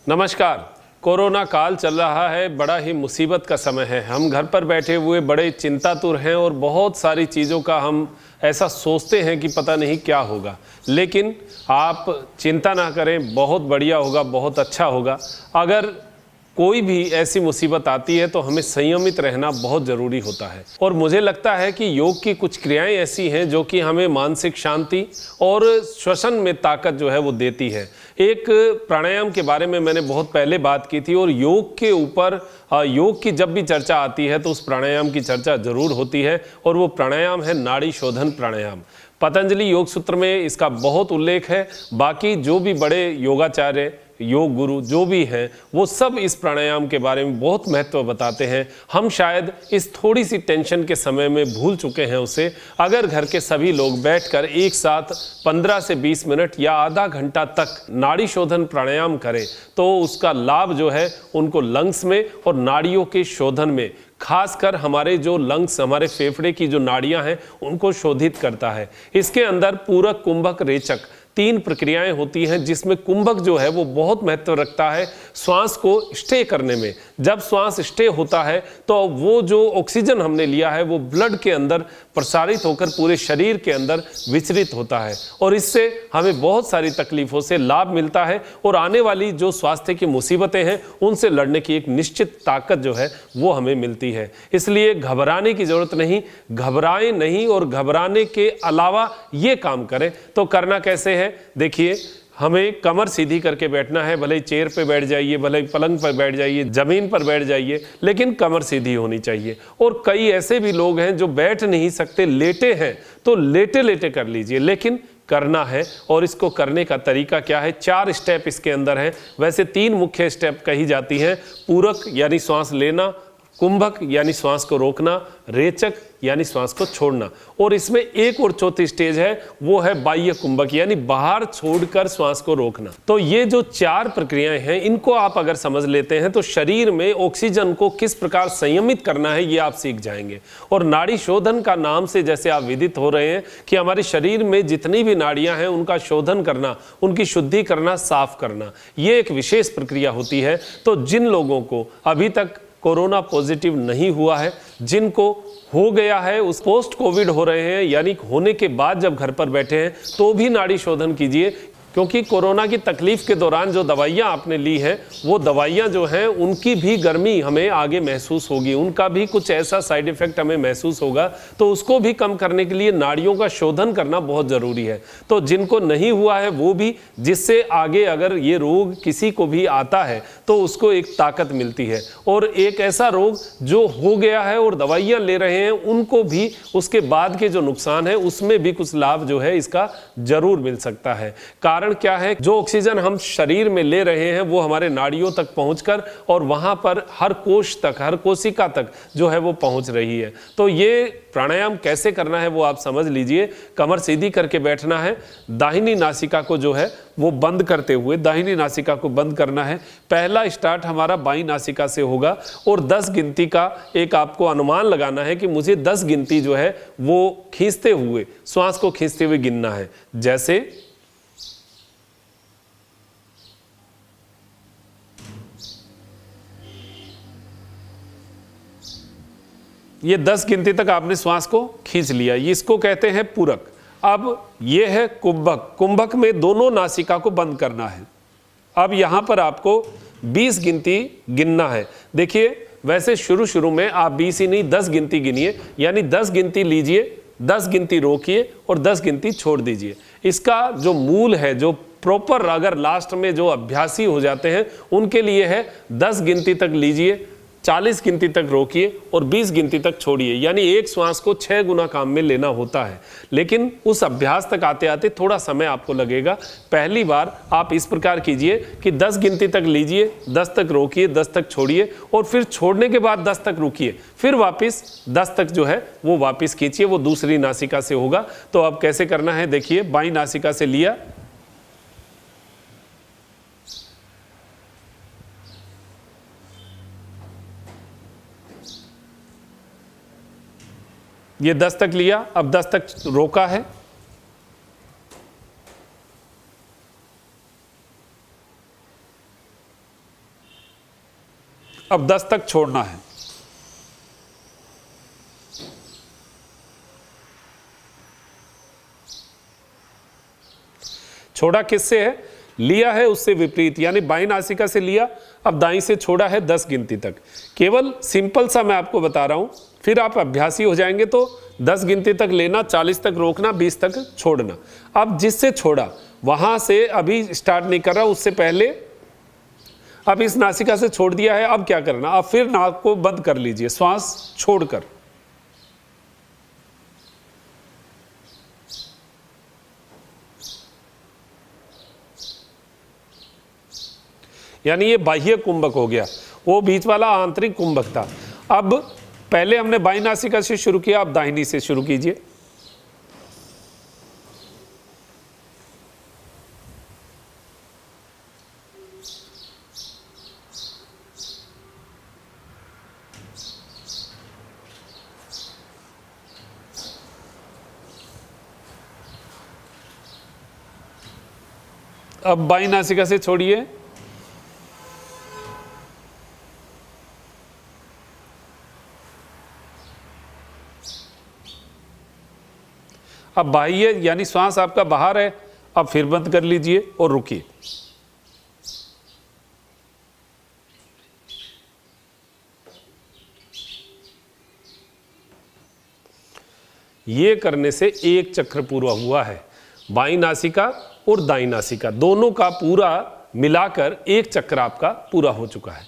नमस्कार। कोरोना काल चल रहा है, बड़ा ही मुसीबत का समय है। हम घर पर बैठे हुए बड़े चिंतातुर हैं और बहुत सारी चीज़ों का हम ऐसा सोचते हैं कि पता नहीं क्या होगा। लेकिन आप चिंता ना करें, बहुत बढ़िया होगा, बहुत अच्छा होगा। अगर कोई भी ऐसी मुसीबत आती है तो हमें संयमित रहना बहुत ज़रूरी होता है। और मुझे लगता है कि योग की कुछ क्रियाएं ऐसी हैं जो कि हमें मानसिक शांति और श्वसन में ताकत जो है वो देती है। एक प्राणायाम के बारे में मैंने बहुत पहले बात की थी और योग के ऊपर योग की जब भी चर्चा आती है तो उस प्राणायाम की चर्चा जरूर होती है और वो प्राणायाम है नाड़ी शोधन प्राणायाम। पतंजलि योग सूत्र में इसका बहुत उल्लेख है। बाकी जो भी बड़े योगाचार्य, योग गुरु जो भी हैं, वो सब इस प्राणायाम के बारे में बहुत महत्व बताते हैं। हम शायद इस थोड़ी सी टेंशन के समय में भूल चुके हैं उसे। अगर घर के सभी लोग बैठकर एक साथ 15 से 20 मिनट या आधा घंटा तक नाड़ी शोधन प्राणायाम करें तो उसका लाभ जो है उनको लंग्स में और नाड़ियों के शोधन में, खासकर हमारे जो लंग्स, हमारे फेफड़े की जो नाड़ियां हैं उनको शोधित करता है। इसके अंदर पूरक, कुंभक, रेचक 3 प्रक्रियाएं होती हैं जिसमें कुंभक जो है वो बहुत महत्व रखता है श्वास को स्टे करने में। जब श्वास स्टे होता है तो वो जो ऑक्सीजन हमने लिया है वो ब्लड के अंदर प्रसारित होकर पूरे शरीर के अंदर विचरित होता है और इससे हमें बहुत सारी तकलीफों से लाभ मिलता है और आने वाली जो स्वास्थ्य की मुसीबतें हैं उनसे लड़ने की एक निश्चित ताकत जो है वो हमें मिलती है। इसलिए घबराने की जरूरत नहीं, घबराएं नहीं और घबराने के अलावा ये काम करें। तो करना कैसे है, देखिए, हमें कमर सीधी करके बैठना है। भले ही चेयर पे बैठ जाइए, भले ही पलंग पर बैठ जाइए, जमीन पर बैठ जाइए, लेकिन कमर सीधी होनी चाहिए। और कई ऐसे भी लोग हैं जो बैठ नहीं सकते, लेटे हैं, तो लेटे लेटे कर लीजिए, लेकिन करना है। और इसको करने का तरीका क्या है, 4 स्टेप इसके अंदर हैं। वैसे 3 मुख्य स्टेप कही जाती हैं। पूरक यानी श्वास लेना, कुंभक यानी श्वास को रोकना, रेचक यानी श्वास को छोड़ना। और इसमें एक और चौथी स्टेज है, वो है बाह्य कुंभक यानी बाहर छोड़कर श्वास को रोकना। तो ये जो 4 प्रक्रियाएं हैं, इनको आप अगर समझ लेते हैं तो शरीर में ऑक्सीजन को किस प्रकार संयमित करना है ये आप सीख जाएंगे। और नाड़ी शोधन का नाम से जैसे आप विदित हो रहे हैं कि हमारे शरीर में जितनी भी नाड़ियां हैं उनका शोधन करना, उनकी शुद्धि करना, साफ करना, ये एक विशेष प्रक्रिया होती है। तो जिन लोगों को अभी तक कोरोना पॉजिटिव नहीं हुआ है, जिनको हो गया है, उस पोस्ट कोविड हो रहे हैं यानी होने के बाद जब घर पर बैठे हैं तो भी नाड़ी शोधन कीजिए। क्योंकि कोरोना की तकलीफ के दौरान जो दवाइयाँ आपने ली हैं वो दवाइयाँ जो हैं उनकी भी गर्मी हमें आगे महसूस होगी, उनका भी कुछ ऐसा साइड इफेक्ट हमें महसूस होगा। तो उसको भी कम करने के लिए नाड़ियों का शोधन करना बहुत ज़रूरी है। तो जिनको नहीं हुआ है वो भी, जिससे आगे अगर ये रोग किसी को भी आता है तो उसको एक ताकत मिलती है। और एक ऐसा रोग जो हो गया है और दवाइयाँ ले रहे हैं उनको भी उसके बाद के जो नुकसान है उसमें भी कुछ लाभ जो है इसका ज़रूर मिल सकता है। कारण क्या है, जो ऑक्सीजन हम शरीर में ले रहे हैं वो हमारे नाड़ियों तक पहुंचकर और वहां पर हर कोश तक, हर कोशिका तक जो है वो पहुंच रही है। तो ये प्राणायाम कैसे करना है वो आप समझ लीजिए। कमर सीधी करके बैठना है, दाहिनी नासिका को जो है वो बंद करते हुए दाहिनी नासिका को बंद करना है। पहला स्टार्ट हमारा बाईं नासिका से होगा और 10 गिनती का एक आपको अनुमान लगाना है कि मुझे 10 गिनती जो है वो खींचते हुए, श्वास को खींचते हुए गिनना है। जैसे ये 10 गिनती तक आपने श्वास को खींच लिया, इसको कहते हैं पूरक। अब ये है कुंभक। कुंभक में दोनों नासिका को बंद करना है। अब यहां पर आपको 20 गिनती गिनना है। देखिए, वैसे शुरू में आप 20 ही नहीं 10 गिनती गिनिए, यानी 10 गिनती लीजिए, 10 गिनती रोकिए और 10 गिनती छोड़ दीजिए। इसका जो मूल है, जो प्रॉपर, अगर लास्ट में जो अभ्यासी हो जाते हैं उनके लिए है 10 गिनती तक लीजिए, 40 गिनती तक रोकिए और 20 गिनती तक छोड़िए। यानी एक श्वास को 6 गुना काम में लेना होता है। लेकिन उस अभ्यास तक आते आते थोड़ा समय आपको लगेगा। पहली बार आप इस प्रकार कीजिए कि 10 गिनती तक लीजिए, 10 तक रोकिए, 10 तक छोड़िए और फिर छोड़ने के बाद 10 तक रुकिए, फिर वापस 10 तक जो है वो वापस खींचिए। वो दूसरी नासिका से होगा। तो अब कैसे करना है, देखिए, बाईं नासिका से लिया, ये 10 तक लिया, अब 10 तक रोका है, अब 10 तक छोड़ना है। छोड़ा किससे है? लिया है उससे विपरीत, यानी बाईं नासिका से लिया, अब दाईं से छोड़ा है 10 गिनती तक। केवल सिंपल सा मैं आपको बता रहा हूं, फिर आप अभ्यासी हो जाएंगे तो 10 गिनती तक लेना, 40 तक रोकना, 20 तक छोड़ना। अब जिससे छोड़ा वहां से अभी स्टार्ट नहीं कर रहा, उससे पहले अब इस नासिका से छोड़ दिया है। अब क्या करना? अब फिर नाक को बंद कर लीजिए श्वास छोड़कर। यानी ये बाह्य कुंभक हो गया, वो बीच वाला आंतरिक कुंभक था। अब पहले हमने बाईं नासिका से शुरू किया, अब दाहिनी से शुरू कीजिए। अब बाईं नासिका से छोड़िए। अब बाह्य यानी श्वास आपका बाहर है, अब फिर बंद कर लीजिए और रुकिए। ये करने से एक चक्र पूरा हुआ है। बाईं नासिका और दाईं नासिका दोनों का पूरा मिलाकर एक चक्र आपका पूरा हो चुका है।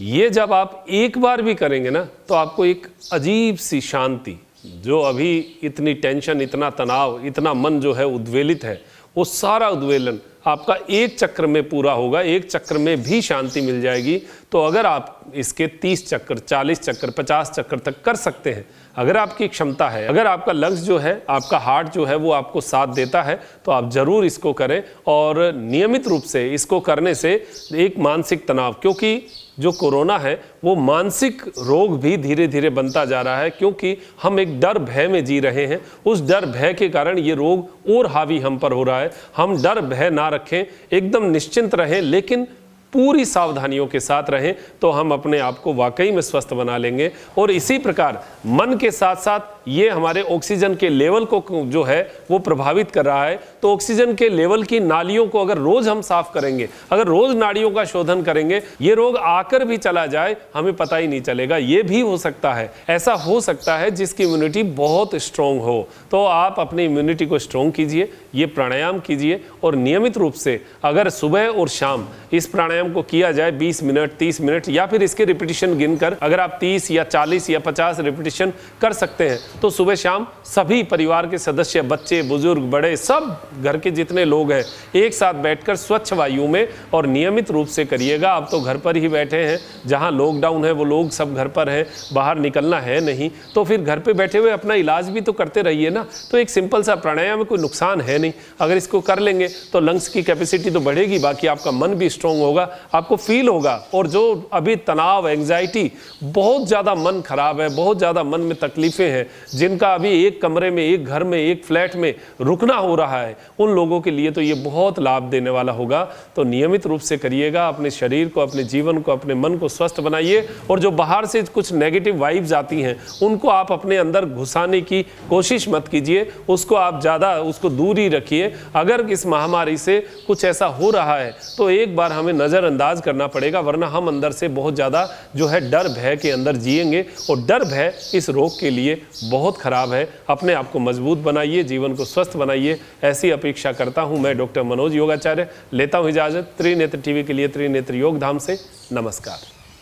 ये जब आप एक बार भी करेंगे ना, तो आपको एक अजीब सी शांति, जो अभी इतनी टेंशन, इतना तनाव, इतना मन जो है उद्वेलित है, वो सारा उद्वेलन आपका एक चक्र में पूरा होगा। एक चक्र में भी शांति मिल जाएगी। तो अगर आप इसके 30 चक्र, 40 चक्र, 50 चक्र तक कर सकते हैं, अगर आपकी क्षमता है, अगर आपका लंग्स जो है, आपका हार्ट जो है वो आपको साथ देता है, तो आप जरूर इसको करें। और नियमित रूप से इसको करने से एक मानसिक तनाव, क्योंकि जो कोरोना है वो मानसिक रोग भी धीरे धीरे बनता जा रहा है, क्योंकि हम एक डर भय में जी रहे हैं। उस डर भय के कारण ये रोग और हावी हम पर हो रहा है। हम डर भय ना रखें, एकदम निश्चिंत रहें, लेकिन पूरी सावधानियों के साथ रहें, तो हम अपने आप को वाकई में स्वस्थ बना लेंगे। और इसी प्रकार मन के साथ साथ ये हमारे ऑक्सीजन के लेवल को जो है वो प्रभावित कर रहा है। तो ऑक्सीजन के लेवल की नालियों को अगर रोज हम साफ करेंगे, अगर रोज नाड़ियों का शोधन करेंगे, ये रोग आकर भी चला जाए, हमें पता ही नहीं चलेगा। ये भी हो सकता है, ऐसा हो सकता है जिसकी इम्यूनिटी बहुत स्ट्रांग हो। तो आप अपनी इम्यूनिटी को स्ट्रांग कीजिए, ये प्राणायाम कीजिए, और नियमित रूप से अगर सुबह और शाम इस प्राणायाम को किया जाए 20 मिनट, 30 मिनट, या फिर इसके रिपीटिशन गिनकर अगर आप 30 या 40 या 50 रिपीटिशन कर सकते हैं, तो सुबह शाम सभी परिवार के सदस्य, बच्चे, बुजुर्ग, बड़े, सब घर के जितने लोग हैं, एक साथ बैठकर स्वच्छ वायु में और नियमित रूप से करिएगा। अब तो घर पर ही बैठे हैं, जहां लॉकडाउन है वो लोग सब घर पर हैं, बाहर निकलना है नहीं, तो फिर घर पे बैठे हुए अपना इलाज भी तो करते रहिए ना। तो एक सिंपल सा प्राणायाम में कोई नुकसान है नहीं। अगर इसको कर लेंगे तो लंग्स की कैपेसिटी तो बढ़ेगी, बाकी आपका मन भी स्ट्रांग होगा, आपको फील होगा। और जो अभी तनाव, एंग्जाइटी, बहुत ज़्यादा मन खराब है, बहुत ज़्यादा मन में तकलीफें हैं, जिनका अभी एक कमरे में, एक घर में, एक फ्लैट में रुकना हो रहा है, उन लोगों के लिए तो ये बहुत लाभ देने वाला होगा। तो नियमित रूप से करिएगा, अपने शरीर को, अपने जीवन को, अपने मन को स्वस्थ बनाइए। और जो बाहर से कुछ नेगेटिव वाइब्स आती हैं, उनको आप अपने अंदर घुसाने की कोशिश मत कीजिए, उसको आप ज़्यादा उसको दूर ही रखिए। अगर इस महामारी से कुछ ऐसा हो रहा है तो एक बार हमें नज़रअंदाज करना पड़ेगा, वरना हम अंदर से बहुत ज़्यादा जो है डर भय के अंदर जिएंगे। और डर भय इस रोग के लिए बहुत खराब है। अपने आप को मजबूत बनाइए, जीवन को स्वस्थ बनाइए, ऐसी अपेक्षा करता हूं। मैं डॉक्टर मनोज योगाचार्य लेता हूं इजाज़त। त्रिनेत्र टीवी के लिए त्रिनेत्र योग धाम से नमस्कार।